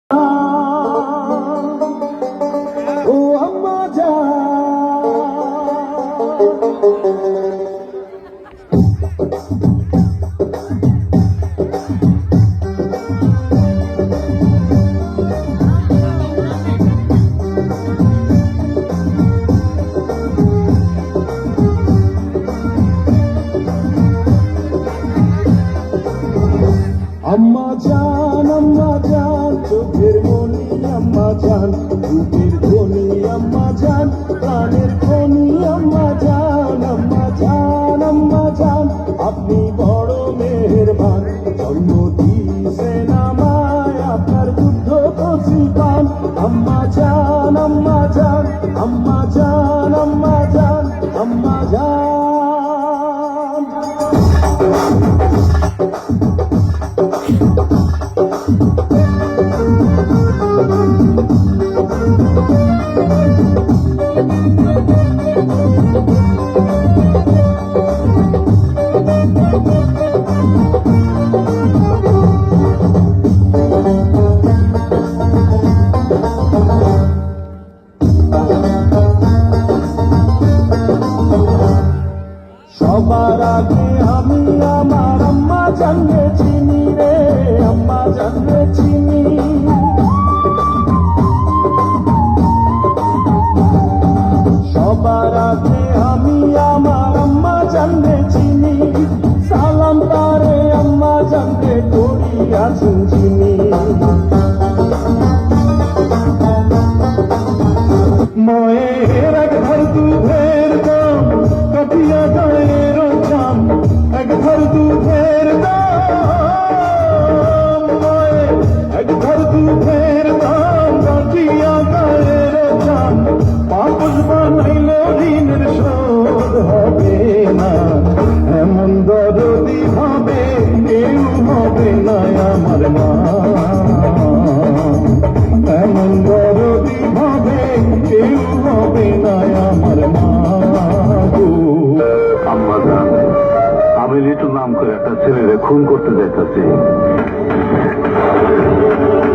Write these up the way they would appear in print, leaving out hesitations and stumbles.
ও আম্মা জান, আম্মা জান, আম্মা জান, চোখের মনি আম্মা জান, বুকের ধ্বনি আম্মা জান, প্রাণের ধ্বনি আম্মা জান, আম্মা জান, আম্মা জান, আপনি বড় মেহেরবান, জন্ম দিয়েছেন আমায় আপনার দুধ কচি পান। আম্মা জান, আম্মা জান, আম্মা জান, আম্মা জান, আম্মা জান। সবার আগে আমি আমার আম্মা জানলে চিনি রে, আম্মা জানলে চিনি। সবার আগে আমি আমার আম্মা জানলে চিনি, সালাম তারে আম্মা জানলে করিয়াছেন চিনি। ময়ের এক ঘর দুধের দাম কাটিয়া গায়ের দাম, এক ঘর দুধের দাম, ময়ের এক ঘর দুধের দাম কাটিয়া গায়ের দাম, পাপস বানাইল ঋণের শোধ হবে না, এমন দরদি হবে কেউ হবে না আমার মা, এমন দরদি হবে কেউ হবে না আমার মা গো। আম্মা জান, আমি লিটু নাম করে একটা ছেলেরে খুন করতে যাইতেছি।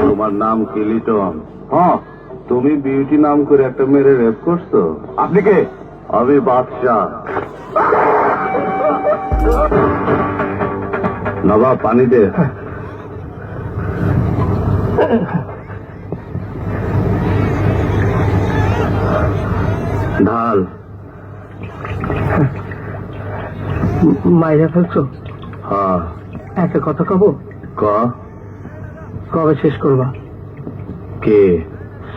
তোমার নাম কি লিটন? হ্যাঁ। তুমি বিউটি নাম করে একটা মেরে রেপ করছো? আপনি কে? আমি বাদশাহ। নবাব পানি দে। ঢাল। মাইরা ফেলছো? হ্যাঁ। একটা কথা কব? কবে শেষ করবা? কে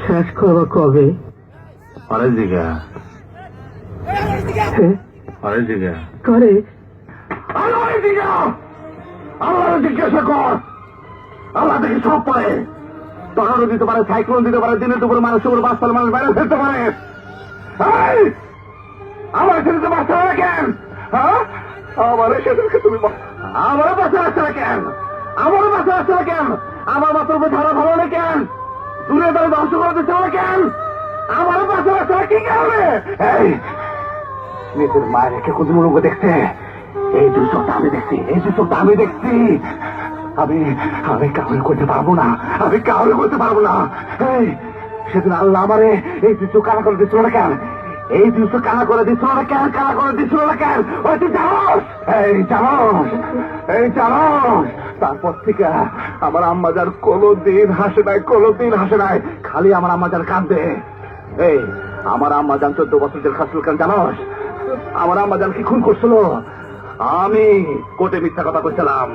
শেষ করবা কবে? আরে জিগা হ্যাঁ? আরে জিগা করে আমার জিজ্ঞাসা কর। আল্লাহ দেখি সব পারে, টর্নেডো দিতে পারে, সাইক্লোন দিতে পারে, দিনের দুপুরে মানুষের উপর বাস মানুষ বাইরে ফেলতে পারে। আমার সেদিকে বাঁচতে হবে কেন? হ্যাঁ, আমার সেদিকে তুমি আমারও বাঁচা আসছে না কেন? আমারও বাঁচা আসছে না কেন? আমার মাথার উপর ধারা ভালো না কেন? দূরে তারা ধ্বংস করে দিতে হবে কেন? আমারও বাঁচা আসছে না কি কারণে? এই নিজের মায়ের রেখে কোন লোক দেখছে? এই দুশোটা আমি দেখছি, এই দুশোটা আমি দেখছি। আমি আমি কাউরে করতে পারবো না, আমি কাউরে করতে পারবো না। এই সেদিন আল্লাহ আমারে এই দুশো কানা করে দিচ্ছিল না কেন? এই দুশো কানা করে দিচ্ছিল না কেন? কানা করে দিচ্ছিল না কেন? ওই তুই জানোস? এই জানোস? এই জানোস? তারপর থেকে আমার আম্মাজার কোনোদিন হাসে নাই, কোনোদিন হাসে নাই, খালি আমার আম্মাজার কাঁদে। এই আমার আম্মাজান 14 বছর জেল খাচ্ছিল কেন জানোস? আমার আম্মাজান কি খুন করছিল? আমি কোর্টে মিথ্যা কথা কইছিলাম,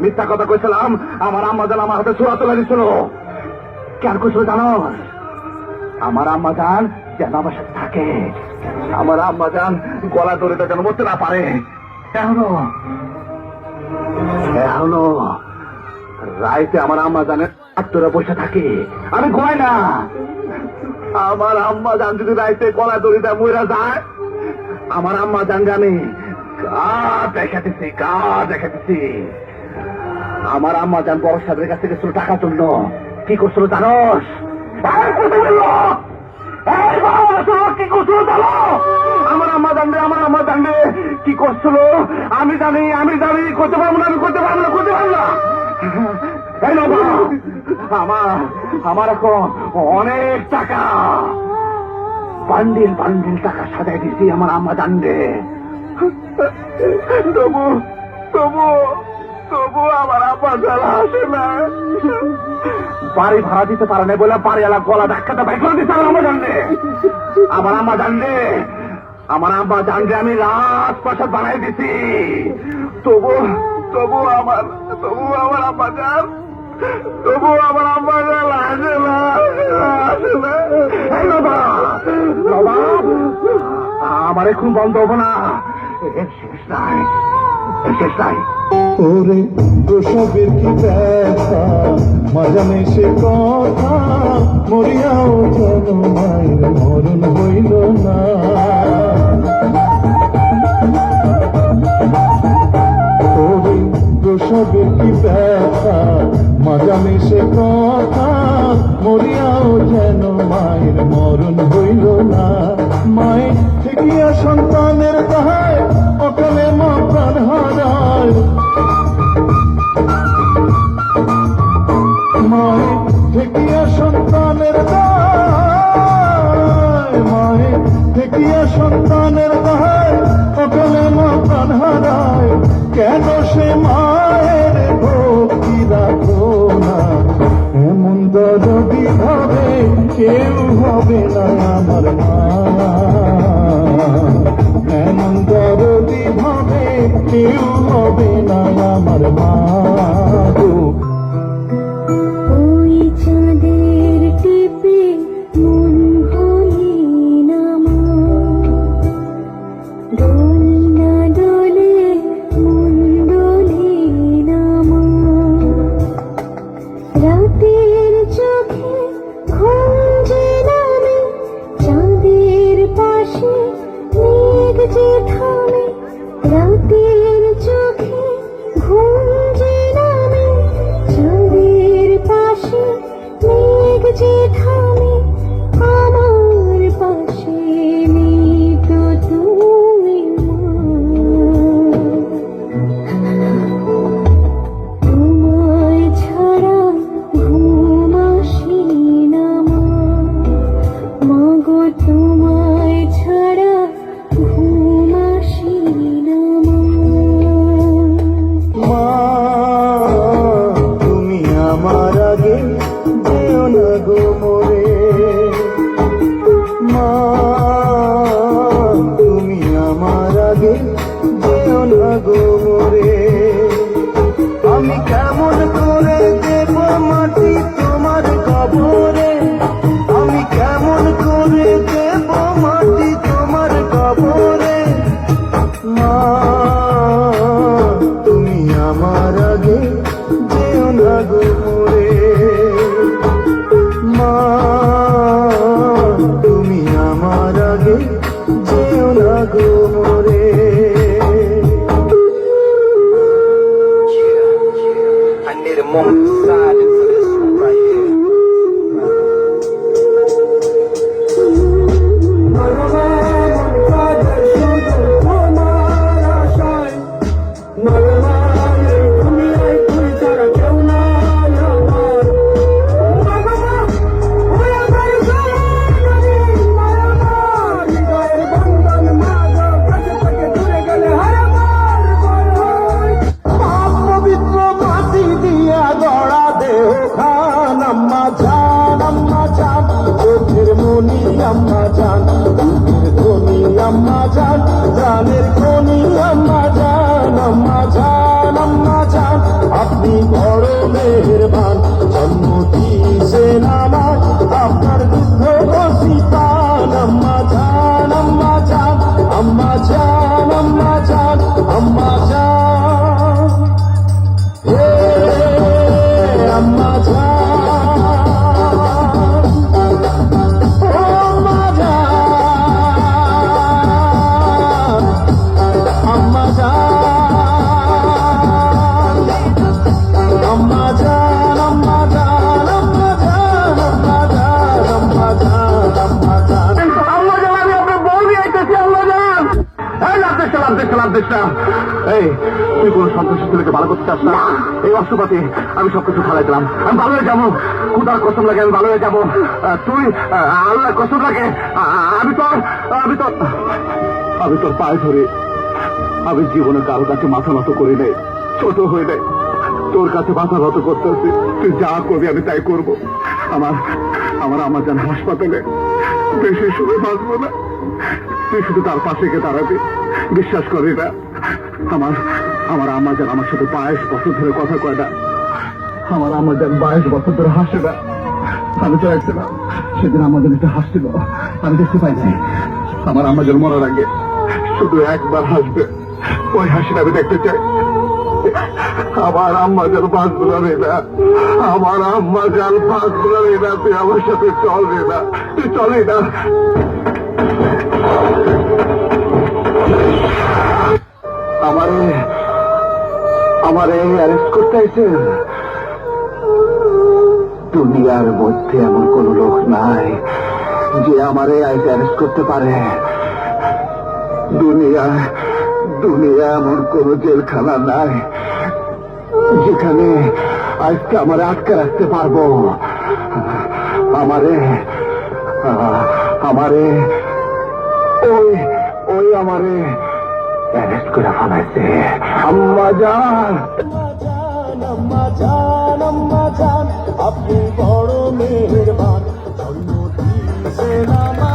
মিথ্যা কথা কইছিলাম। আমার আম্মাজান আমার হাতে ছোঁয়া তুলে দিচ্ছিল। কেন করছিল জানোস? আমার আম্মাজান যেন আমার সাথে থাকে, আমার আম্মাজান গলা দড়িটা যেন মরতে না পারে। এখনো এখনো রাইতে আমার আম্মাজানের আত্মরা বসে থাকে, আমি ঘুমাই না। আমার আম্মাজান যদি রাইতে গলা দড়িটা মইরা যায়, আমার আম্মাজান জানে দেখাতেছি। আমার আম্মাজান বড় সাহেবের কাছ থেকে টাকা জন্য কি করছিল জানোস? কি করছিল জানো? আমার আম্মা জানবে কি করছিল? আমি জানি করতে পারবো না, এই বাবা, আমার এখন অনেক টাকা, বান্ডিল বান্ডিল টাকা সাজাই দিছি আমার আম্মা জানবে। তবু তবু তবু আমার আব্বা জ্বালা আসে না। বাড়ি ভাড়া দিতে পারে না বলে বাড়িওয়ালা গলা ধাক্কাটা বাইক করে দিতে আমার আম্মা জানবে। আমার আম্মা জানবে, আমার আব্বা জানবে আমি রাজপ্রাসাদ বানাই দিছি। তবু তবু আমার আব্বা জান, তবু আমার আব্বা জান আসে না, আসে না। এই বাবা, বাবা, আমার এখন বন্ধ হবো না, এর শেষ নাই, এর শেষ নাই। ওরে প্রসবের কি ব্যথা, মজা নেই সে কথা, মরিয়াও যেন মায়ের মরণ হইল না। ওরে প্রসবের কি ব্যথা, মজা নেই সে কথা, মরিয়াও যেন মায়ের মরণ হইল না। মায়ের থেকিয়া সন্তানের দায়, অকালে মা প্রাণ হারায়। মায়ের থেকিয়া সন্তানের দায়, মায়ের থেকিয়া সন্তানের দায়, অকালে মা প্রাণ হারায়। কেন সে মায়ের ভক্তি রাখো না, এমন দরদি ভাবে কেউ হবে না আমার মা। এমন দরদি ভাবে কেউ হবে না আমার মা গো। ওই চাঁদের টিপে মন ভুলি না মা, দোল না দোলে মন দোলে না মা। রাতের চোখে ঘুম যে নামে, চাঁদের পাশে মেঘ যে থামে। রাতের চোখে ঘুম যে নামে, চাঁদের পাশে মেঘ যে থামে। আমার পাশে নেই তো তুমি মা, তোমায় ছাড়া ঘুম আসে না মা। মাগো তোমায় ছাড়া ঘুম আসে না মা। মা তুমি আমার আগে যেও না গো মোরে। মা তুমি আমার আগে যেও না গো মোরে। আমি কেমন করে দেব মাটি তোমার কবরে, আমি কেমন করে দেব মাটি তোমার কবরে। মা তুমি আমার আগে যেও না গো মোরে। মা তুমি আমার আগে যেও না গো মোরে। I need a moment to silence for this one right here. পবিত্র মাটি দিয়া গড়া দেহ খান, আম্মা জান, আম্মা জান, চোখের মনি আম্মা জান, দুধের ধনি আম্মা জান, প্রাণের খনি আম্মা জান, আম্মা জান, আম্মা জান। আপনি বড় মেহেরবান, জন্ম দিয়েছেন আমার, আপনার দুধ বসিতান। আম্মা জান, আম্মা জান, আম্মা জান, আম্মা জান, আম্মা জান। হে আম্মা জান, ও আম্মা জান, আম্মা জান, আম্মা জান, আম্মা জান, আম্মা জান, আম্মা জান, আম্মা জান, আম্মা জান। আল্লাহ জান, আমি আপনার বউ নিয়ে আইতেছি। আল্লাহ জান, এই রাতে সালাম, এই তুই কোন সন্ত্রাসী ছেলেকে ভালো করতে চাস না? এই অস্ত্রপাতি আমি সবকিছু খালাই দিলাম, আমি ভালো হয়ে যাবো, খুদার কসম লাগে আমি ভালো হয়ে যাবো। তুই আল্লাহ কসম লাগে আমি তোর পায়ে ধরে, আমি জীবনে কারো কাছে মাথা নত করি নাই, ছোট হয়ে নাই, তোর কাছে মাথা নত করতেছি। তুই যা করবি আমি তাই করবো। আমার আম্মা যান হাসপাতালে, বেশি সময় বাঁচবো না, তুই শুধু তার পাশে গিয়ে দাঁড়াবি। বিশ্বাস করি না, আমার আম্মা যান আমার সাথে 22 বছর ধরে কথা কয় না, আমার আম্মা যান 22 বছর ধরে হাসে না। আমি তো একদিন সেদিন আমাদের একটু হাসছিল, আমি দেখতে পাই নাই। আমার আম্মা যান মরার আগে শুধু একবার হাসবে, ওই হাসিটা আমি দেখতে চাই। আমার আম্মা যান বাঁচবো না রে না, আমার আম্মা যান বাঁচবো না রে না, তুই আমার সাথে চল রে না, তুই চলে না। আমারে অ্যারেস্ট করতে আইছেন? দুনিয়ার মধ্যে এমন কোন লোক নাই যে আমারে আইসে অ্যারেস্ট করতে পারে। দুনিয়া এমন কোন জেলখানা নাই যেখানে আজকে আমারে আটকে রাখতে পারবো। আমারে ওই আমারে অ্যারেস্ট করে ফেলাইছে। আম্মা জান, আম্মা জান, আম্মা জান, আপনি বড় মেহেরবান, জন্ম দিয়েছেন আমার